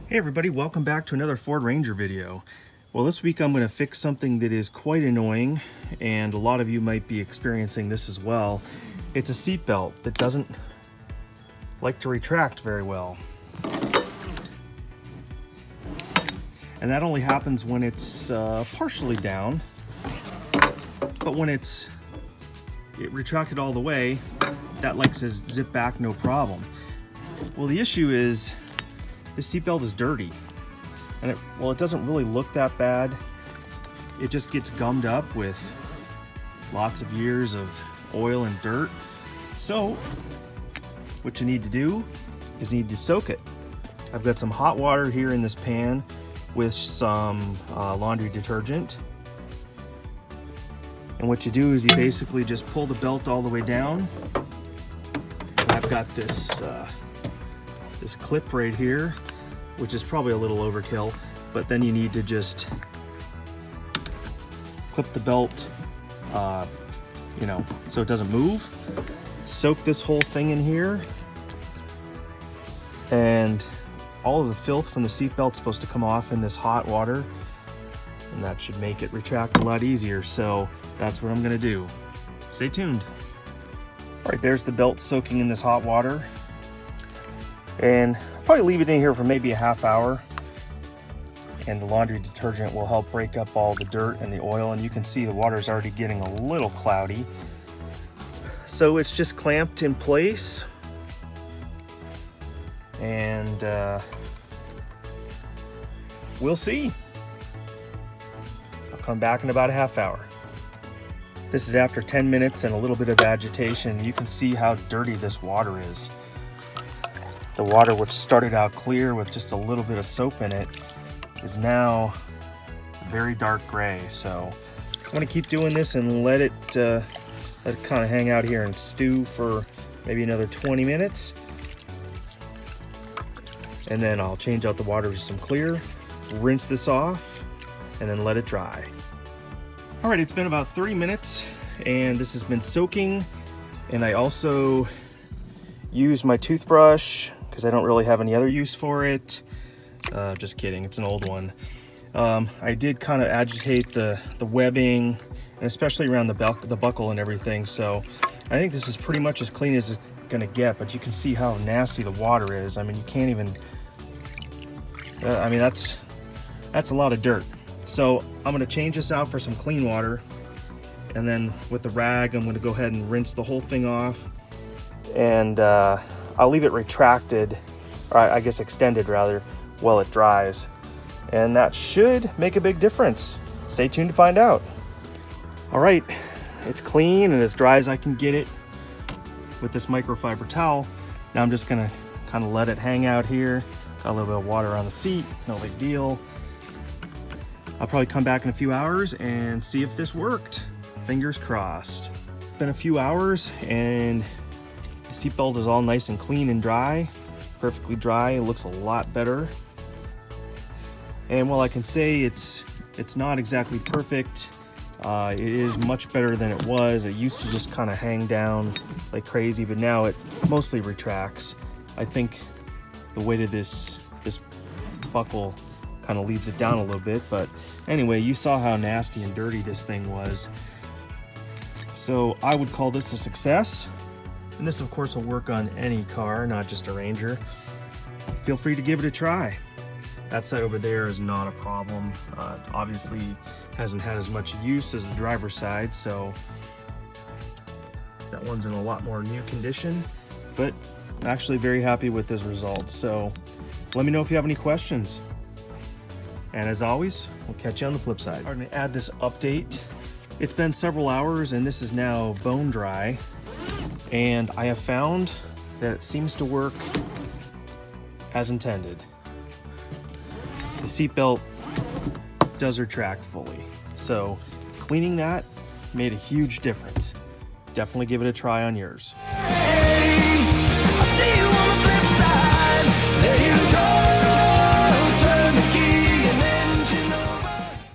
Hey everybody, welcome back to another Ford Ranger video. Well, this week I'm going to fix something that is quite annoying, and a lot of you might be experiencing this as well. It's a seat belt that doesn't like to retract very well. And that only happens when it's partially down, but when it retracted all the way, that likes to zip back no problem. Well, the issue is this seatbelt is dirty, and it doesn't really look that bad. It just gets gummed up with lots of years of oil and dirt. So what you need to do is you need to soak it. I've got some hot water here in this pan with some laundry detergent. And what you do is you basically just pull the belt all the way down. And I've got this this clip right here, which is probably a little overkill, but then you need to just clip the belt, so it doesn't move. Soak this whole thing in here, and all of the filth from the seat belt's supposed to come off in this hot water, and that should make it retract a lot easier. So that's what I'm gonna do. Stay tuned. All right, there's the belt soaking in this hot water. And I'll probably leave it in here for maybe a half hour, and the laundry detergent will help break up all the dirt and the oil, and you can see the water's already getting a little cloudy. So it's just clamped in place, and we'll see. I'll come back in about a half hour. This is after 10 minutes and a little bit of agitation. You can see how dirty this water is. The water, which started out clear with just a little bit of soap in it, is now very dark gray. So I'm gonna keep doing this and let it kind of hang out here and stew for maybe another 20 minutes. And then I'll change out the water with some clear, rinse this off, and then let it dry. All right, it's been about 30 minutes and this has been soaking. And I also used my toothbrush because I don't really have any other use for it. Just kidding, it's an old one. I did kind of agitate the webbing, and especially around the buckle and everything. So I think this is pretty much as clean as it's gonna get, but you can see how nasty the water is. I mean, you can't even, that's a lot of dirt. So I'm gonna change this out for some clean water, and then with the rag, I'm gonna go ahead and rinse the whole thing off, and I'll leave it retracted, or I guess extended rather, while it dries. And that should make a big difference. Stay tuned to find out. All right, it's clean and as dry as I can get it with this microfiber towel. Now I'm just gonna kind of let it hang out here. Got a little bit of water on the seat, no big deal. I'll probably come back in a few hours and see if this worked. Fingers crossed. It's been a few hours and the seatbelt is all nice and clean and dry, perfectly dry. It looks a lot better. And while I can say it's not exactly perfect, it is much better than it was. It used to just kind of hang down like crazy, but now it mostly retracts. I think the weight of this buckle kind of leaves it down a little bit, but anyway, you saw how nasty and dirty this thing was. So I would call this a success. And this, of course, will work on any car, not just a Ranger. Feel free to give it a try. That side over there is not a problem. Obviously, hasn't had as much use as the driver's side, so that one's in a lot more new condition. But I'm actually very happy with this result. So let me know if you have any questions. And as always, we'll catch you on the flip side. I'm going to add this update. It's been several hours, and this is now bone dry. And I have found that it seems to work as intended. The seatbelt does retract fully. So cleaning that made a huge difference. Definitely give it a try on yours. Hey.